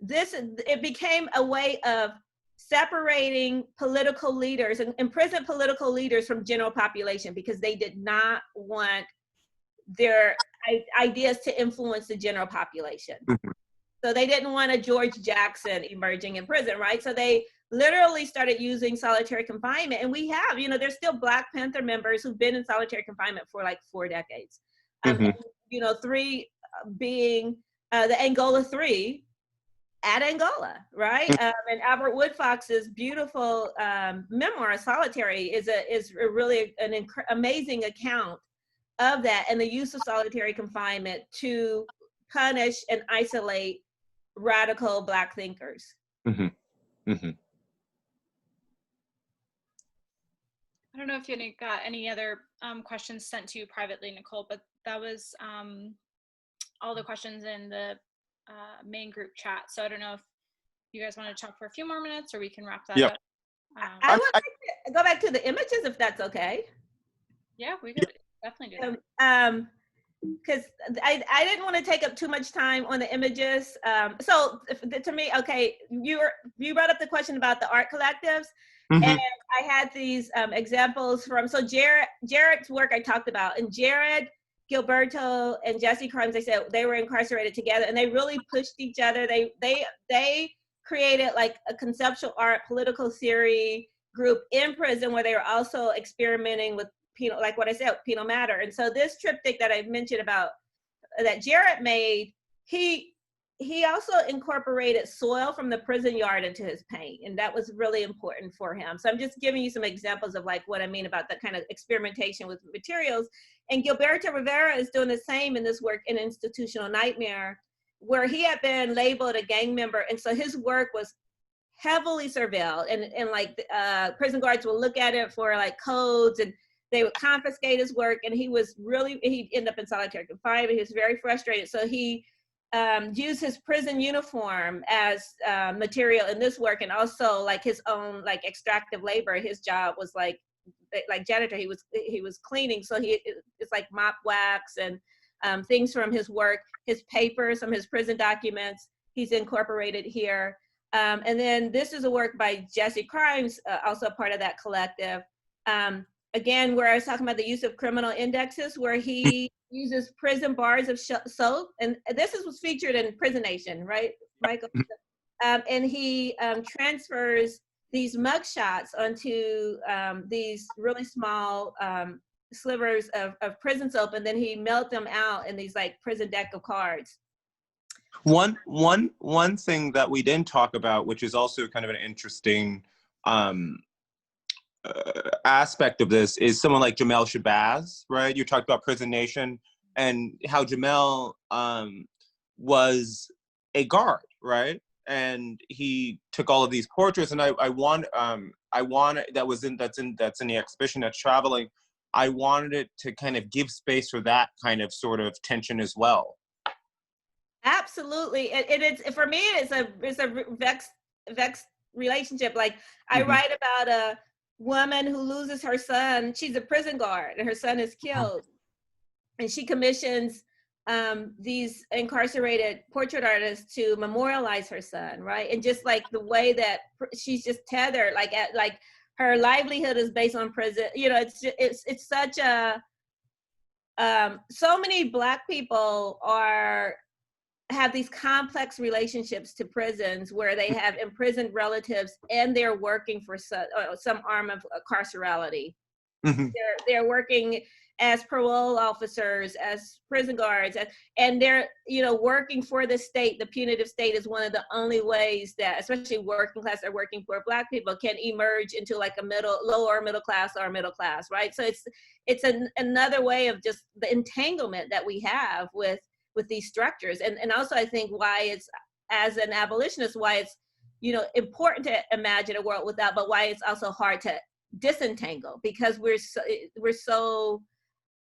Speaker 2: it became a way of separating political leaders and imprisoned political leaders from general population, because they did not want their ideas to influence the general population.
Speaker 3: Mm-hmm.
Speaker 2: So they didn't want a George Jackson emerging in prison, right? So they literally started using solitary confinement. And we have, you know, there's still Black Panther members who've been in solitary confinement for like 4 decades.
Speaker 3: Mm-hmm.
Speaker 2: And, you know, 3 being the Angola 3, at Angola, right? And Albert Woodfox's beautiful memoir, Solitary, is really an amazing account of that and the use of solitary confinement to punish and isolate radical Black thinkers.
Speaker 3: Mm-hmm. Mm-hmm.
Speaker 4: I don't know if you got any other questions sent to you privately, Nicole, but that was all the questions in the main group chat. So I don't know if you guys want to talk for a few more minutes or we can wrap that up.
Speaker 2: I would like to go back to the images if that's okay.
Speaker 4: Yeah, we could definitely do that.
Speaker 2: Because I didn't want to take up too much time on the images. So to me, okay, you brought up the question about the art collectives. Mm-hmm. And I had these examples from, so Jared's work I talked about, and Jared, Gilberto, and Jesse Crimes, they said they were incarcerated together and they really pushed each other. They created like a conceptual art, political theory group in prison where they were also experimenting with penal, like what I said, penal matter. And so this triptych that I mentioned about that Jared made, he also incorporated soil from the prison yard into his paint, and that was really important for him. So I'm just giving you some examples of like what I mean about that kind of experimentation with materials. And Gilberto Rivera is doing the same in this work in Institutional Nightmare, where he had been labeled a gang member, and so his work was heavily surveilled, and like prison guards will look at it for like codes, and they would confiscate his work, and he ended up in solitary confinement. He was very frustrated, so he used his prison uniform as material in this work, and also like his own like extractive labor. His job was like janitor. He was cleaning, so it's like mop wax and things from his work, his papers, some of his prison documents, he's incorporated here. And then this is a work by Jesse Crimes, also part of that collective. Again, where I was talking about the use of criminal indexes, where he uses prison bars of soap. And this was featured in Prison Nation, right, Michael? And he transfers these mugshots onto these really small slivers of prison soap, and then he melts them out in these like prison deck of cards.
Speaker 3: One thing that we didn't talk about, which is also kind of an interesting aspect of this, is someone like Jamel Shabazz, right? You talked about Prison Nation and how Jamel was a guard, right? And he took all of these portraits, and I want that's in the exhibition that's traveling. I wanted it to kind of give space for that kind of sort of tension as well.
Speaker 2: Absolutely. It's for me, it's a vexed relationship. Like I
Speaker 3: Mhm.
Speaker 2: write about a woman who loses her son. She's a prison guard and her son is killed. And she commissions these incarcerated portrait artists to memorialize her son, right? And just like the way that she's just tethered, like her livelihood is based on prison. You know, it's such a so many Black people have these complex relationships to prisons where they have imprisoned relatives and they're working for some arm of carcerality.
Speaker 3: Mhm.
Speaker 2: They're working as parole officers, as prison guards, and they're, you know, working for the state. The punitive state is one of the only ways that, especially working class or working poor Black people, can emerge into like a lower middle class or middle class, right? So it's another way of just the entanglement that we have with these structures, and also I think why it's, as an abolitionist, why it's, you know, important to imagine a world without, but why it's also hard to disentangle, because we're so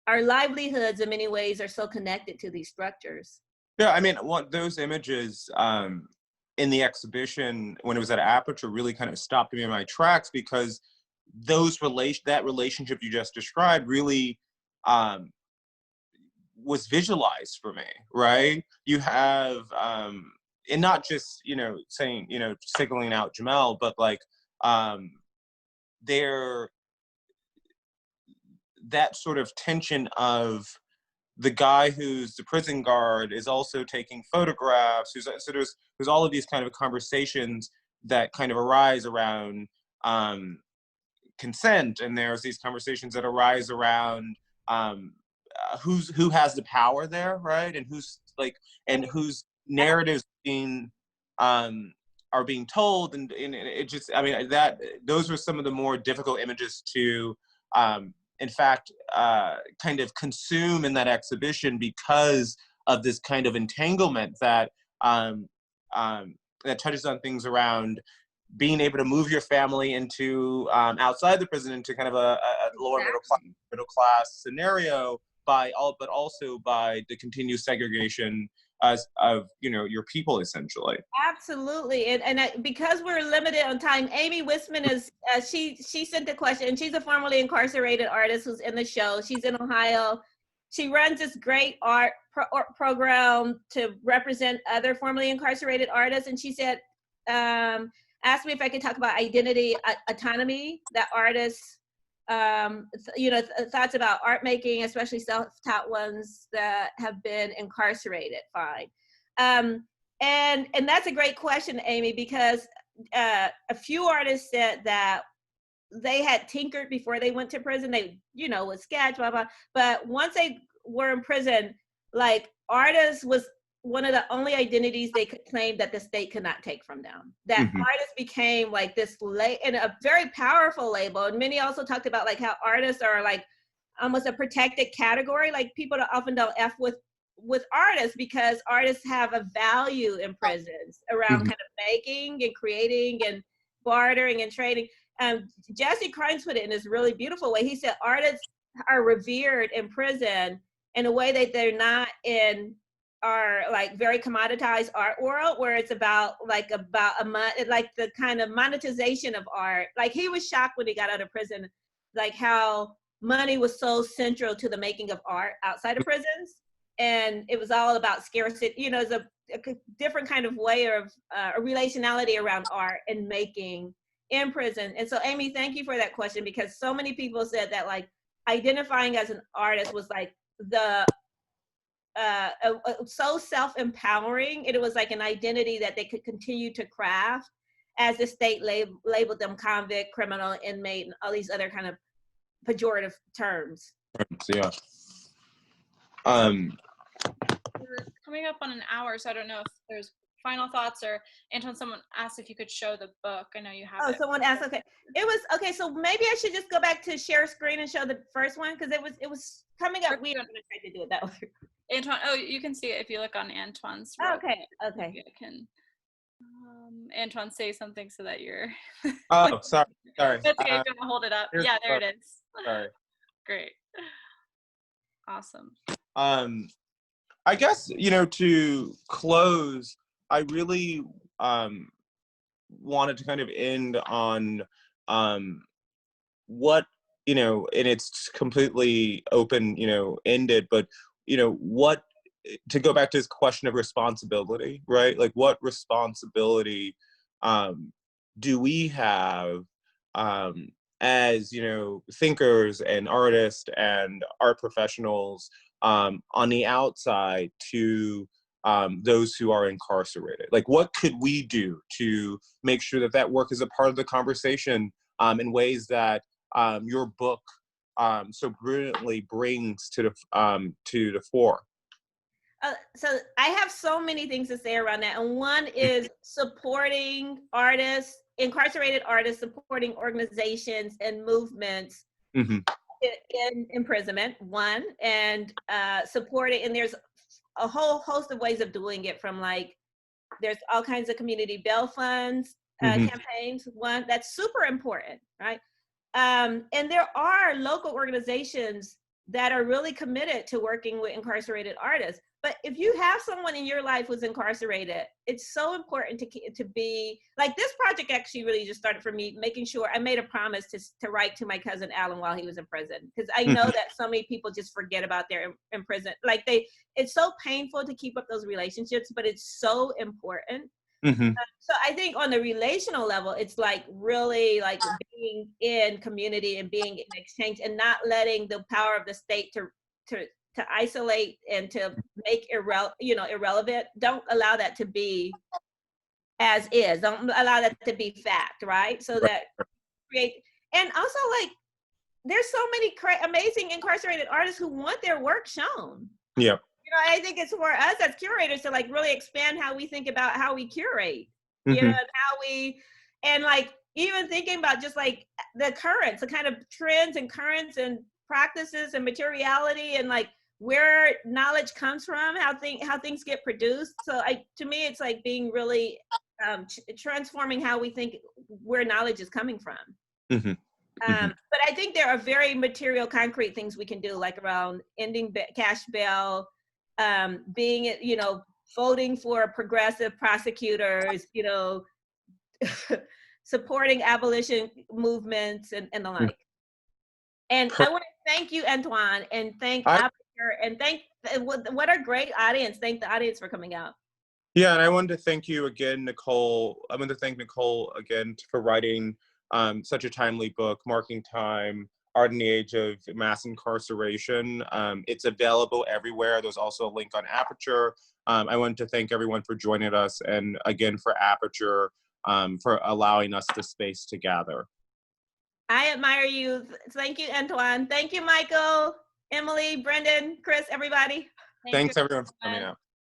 Speaker 2: our livelihoods in many ways are so connected to these structures.
Speaker 3: Yeah, I mean, those images in the exhibition when it was at Aperture really kind of stopped me in my tracks, because that relationship you just described really was visualized for me, right? You have, and not just, you know, saying, you know, signaling out Jamel, but like there, that sort of tension of the guy who's the prison guard is also taking photographs. So there's all of these kind of conversations that kind of arise around consent, and there's these conversations that arise around who has the power there, right? And whose narratives are being told, and it just, I mean, that those were some of the more difficult images to in fact kind of consume in that exhibition, because of this kind of entanglement that that touches on things around being able to move your family into outside the prison into kind of a lower middle class scenario, but also by the continued segregation of, you know, your people, essentially.
Speaker 2: Absolutely, and because we're limited on time, Amy Wisman is she sent a question, and she's a formerly incarcerated artist who's in the show. She's in Ohio. She runs this great art program to represent other formerly incarcerated artists, and she said, asked me if I could talk about identity autonomy that artists, you know, thoughts about art making, especially self-taught ones that have been incarcerated. Fine. And that's a great question, Amy, because a few artists said that they had tinkered before they went to prison. They, you know, would sketch, blah, blah. But once they were in prison, like, artists was one of the only identities they could claim that the state could not take from them. That artists became like this and a very powerful label. And many also talked about like how artists are like almost a protected category. Like, people often don't F with artists, because artists have a value in prisons around kind of making and creating and bartering and trading. Jesse Crimes put it in this really beautiful way. He said artists are revered in prison in a way that they're not in our like very commoditized art world, where it's about like the kind of monetization of art. Like, he was shocked when he got out of prison, like how money was so central to the making of art outside of prisons. And it was all about scarcity, you know, it's a different kind of way of a relationality around art and making in prison. And so, Amy, thank you for that question, because so many people said that like identifying as an artist was like the so self-empowering. It was like an identity that they could continue to craft as the state labeled them convict, criminal, inmate, and all these other kind of pejorative terms.
Speaker 3: Yeah.
Speaker 4: We're coming up on an hour, so I don't know if there's final thoughts, or Antoine, someone asked if you could show the book. I know you have it.
Speaker 2: Someone asked. Okay, it was okay. So maybe I should just go back to share screen and show the first one, because it was coming up weird when I tried to do it that way.
Speaker 4: Antoine, you can see it if you look on Antoine's.
Speaker 2: Okay.
Speaker 4: Maybe I can. Antoine, say something so that you're.
Speaker 3: Oh, sorry.
Speaker 4: That's okay. Don't hold it up. Yeah, there it is.
Speaker 3: Sorry.
Speaker 4: Great. Awesome.
Speaker 3: I guess, to close, I really wanted to kind of end on what, and it's completely open, ended, but, what, to go back to this question of responsibility, right? Like, what responsibility do we have as, thinkers and artists and art professionals on the outside to those who are incarcerated? Like, what could we do to make sure that that work is a part of the conversation in ways that your book so brilliantly brings to the fore?
Speaker 2: So I have so many things to say around that. And one is supporting artists, incarcerated artists, supporting organizations and movements
Speaker 3: Mm-hmm.
Speaker 2: in imprisonment, one, and supporting, and there's a whole host of ways of doing it, from like, there's all kinds of community bail funds, campaigns, one, that's super important, right? And there are local organizations that are really committed to working with incarcerated artists. But if you have someone in your life who's incarcerated, it's so important to be, like, this project actually really just started for me, making sure I made a promise to write to my cousin Alan while he was in prison. Because I know that so many people just forget about their in prison. Like, it's so painful to keep up those relationships, but it's so important. So I think on the relational level, it's like really like being in community and being in exchange, and not letting the power of the state to isolate and to make irrelevant. Don't allow that to be as is. Don't allow that to be fact, right? So that create, and also, like, there's so many amazing incarcerated artists who want their work shown.
Speaker 3: Yeah.
Speaker 2: I think it's for us as curators to like really expand how we think about how we curate, and how we, and like even thinking about just like the currents, the kind of trends and currents and practices and materiality, and like where knowledge comes from, how things get produced. So to me, it's like being really transforming how we think, where knowledge is coming from. But I think there are very material, concrete things we can do, like around ending cash bail, being, voting for progressive prosecutors, supporting abolition movements and the like. And I want to thank you, Antoine, and thank Aperture, and thank, what a great audience. Thank the audience for coming out.
Speaker 3: Yeah, and I wanted to thank you again, Nicole. I want to thank Nicole again for writing such a timely book, Marking Time, Art in the Age of Mass Incarceration. It's available everywhere. There's also a link on Aperture. I wanted to thank everyone for joining us, and again for Aperture for allowing us the space to gather.
Speaker 2: I admire you. Thank you, Antoine. Thank you, Michael, Emily, Brendan, Chris, everybody.
Speaker 3: Thanks everyone for coming out.